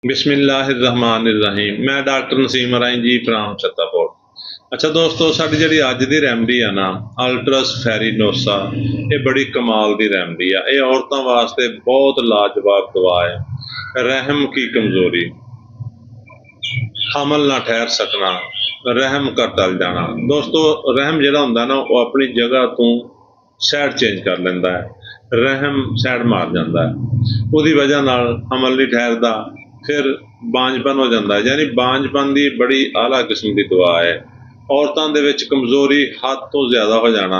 बिस्मिल्लाहिर्रहमानिर्रहीम। मैं doctor Naseem Arain ji from Chhatarpur. अच्छा दोस्तों, साडी जिहड़ी अज दी रैमडी है ना, अल्ट्रस फैरीनोसा, ये बड़ी कमाल दी रैमडी है। ये औरतों वास्ते बहुत लाजवाब दवा है। रहम की कमजोरी, हमल ना ठहर सकना, रहम का टल जाना। दोस्तों, रहम जिहड़ा हुंदा ना, वो अपनी जगह तो साइड चेंज कर लैंदा है। रहम साइड मार जाता है, उसकी वजह नाल हमल नहीं ठहरदा, फिर बांझपन हो जाता है। यानी बांझपन की बड़ी आला किस्म की दवा है। औरतों दे विच कमजोरी हद तो ज्यादा हो जाना,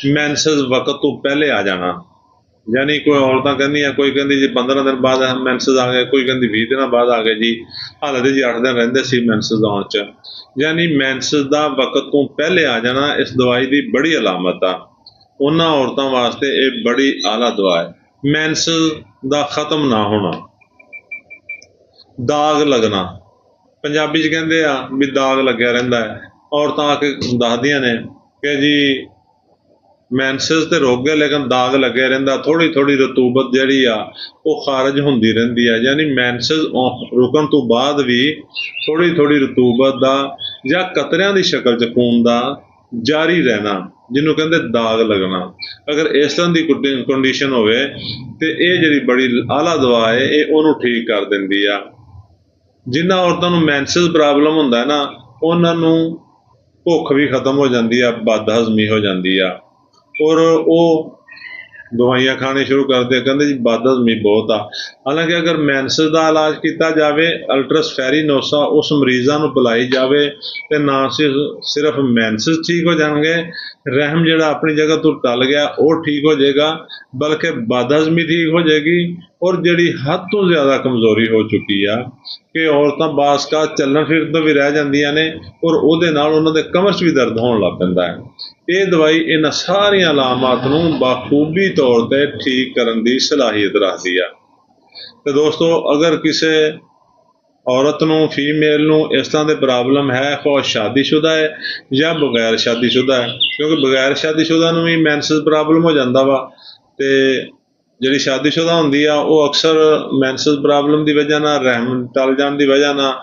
मैंसेस वक्त तो पहले आ जाना। यानी कोई औरतां कहंदियां, कोई कहंदी जी 15 दिन बाद मैंसेस आ गए, कोई कहंदी 20 दिन बाद आ गए जी, हाले तो जी 8 दिन रहिंदे सी मैंसेस आउण च। यानी मैंसेस का वक्त तो पहले आ जाना इस दवाई की बड़ी अलामत आ। उन्हां औरतां वास्ते ये बड़ी आला दवा है। मैंसेस का खत्म ना होना, दाग लगना, पंजाबी च कहंदे आ भी दाग लग्या रहिंदा है। औरतां आके दसदियां ने कि जी मैंसेस तो रुक गए लेकिन दाग लगे रहिंदा, थोड़ी थोड़ी रतूबत जिहड़ी आ वो खारज हुंदी रहिंदी है। यानी मैंसेस रुकण तो बाद भी थोड़ी थोड़ी रतूबत दा या कतरियां दी शक्ल च खून दा जारी रहना, जिन्हों कहंदे दाग लगना। अगर इस तरह की कंडीशन होवे ते ये जिहड़ी बड़ी आला दवा है ये उहनूं ठीक कर दिंदी आ। जिन्हां औरतां नूं मैंसेस प्रॉब्लम हुंदा है ना, उन्हां नूं भुख भी खत्म हो जाती है, बद हजमी हो जाती है, और वो दवाइयां खाने शुरू करते, कहते जी बद हजमी बहुत आ। हालांकि अगर मैंसेस का इलाज किया जाए, अल्ट्रस फैरीनोसा उस मरीज़ां नूं पिलाई जाए तो ना सिर्फ मैंसेस ठीक हो जाएंगे, रहम जिहड़ा अपनी जगह तो टल गया वो ठीक हो जाएगा, बल्कि बद हजमी ठीक हो जाएगी। और जिहड़ी हद तो ज़्यादा कमजोरी हो चुकी है कि औरतां बास का चलन फिरन तो भी रह जांदियां ने, और उहदे नाल उहनां दे कमर च भी दर्द होण लग पैंदा है। ये दवाई इन्हां सारियां अलामात नूं बाखूबी तौर पर ठीक करन दी सलाहियत रखदी है। तो दोस्तों, अगर किसी औरत नूं फीमेल नूं इस तरह की प्रॉब्लम है, खो शादीशुदा है या बगैर शादीशुदा है, क्योंकि बगैर शादीशुदा नूं भी मैंसेस प्रॉब्लम हो जाता वा, ते जिहड़ी शादीशुदा हुंदी आ वो अक्सर मैंसेस प्रॉब्लम की वजह नाल, रहम टल जाण की वजह नाल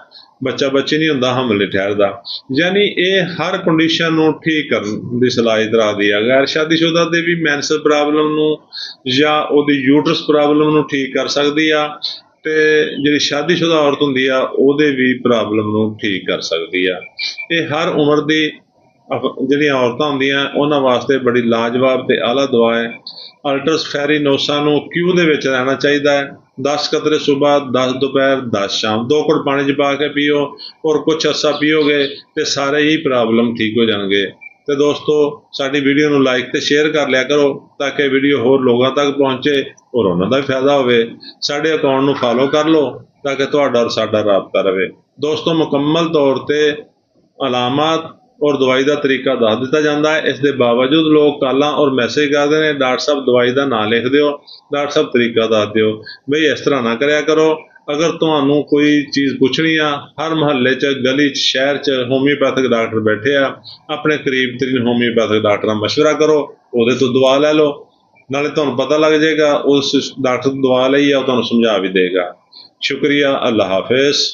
बच्चा बच्ची नहीं हुंदा, हमल नहीं ठहरदा। यानी ये हर कंडीशन नूं ठीक करन दी सलाहियत रखदी है। गैर शादीशुदा दे भी मैंसेस प्रॉब्लम नूं या ओहदी यूट्रस प्रॉब्लम नूं ठीक कर सकदी आ, ते जिहड़ी शादीशुदा औरत हुंदी आ ओहदे भी प्रॉब्लम नूं ठीक कर सकदी आ। ये हर उम्र दी जिहड़ियां औरतां हुंदियां उन्हां वास्ते बड़ी लाजवाब ते आला दवा है। अल्ट्रस फैरीनोसा नूं क्यू दे विच रहना चाहिदा है। 10 कतरे सुबह, 10 दोपहर, 10 शाम, 2 घुट पानी च पा के पियो, और कुछ अरसा पियोगे तो सारे ही प्रॉब्लम ठीक हो जाएंगे। तो दोस्तों, साडी वीडियो नूं लाइक ते शेयर कर लिया करो ताकि वीडियो होर लोगों तक पहुँचे और उन्हां दा भी फायदा होवे। साडे अकाउंट नूं फॉलो कर लो ताकि तुहाडा और साडा राबता रहे। दोस्तों, मुकम्मल तौर पर अलामत और दवाई का तरीका दस दिता जाता है। इस दे बावजूद लोग कॉलां और मैसेज करते हैं, डॉक्टर साहब दवाई का नाम लिख दिओ, डॉक्टर साहब तरीका दस दिओ। बई इस तरह ना करया करो। अगर तुहानूं कोई चीज़ पुछनी आ, हर महल्ले च, गली च, शहर च होम्योपैथिक डॉक्टर बैठे आ, अपने करीब तरीन होम्योपैथिक डॉक्टर नाल मशवरा करो, उहदे तो दवा लै लो, नाले तुहानूं पता लग जाएगा उस डॉक्टर तो दवा लई आ, तुहानूं समझा भी देगा। शुक्रिया, अल्लाह हाफिज़।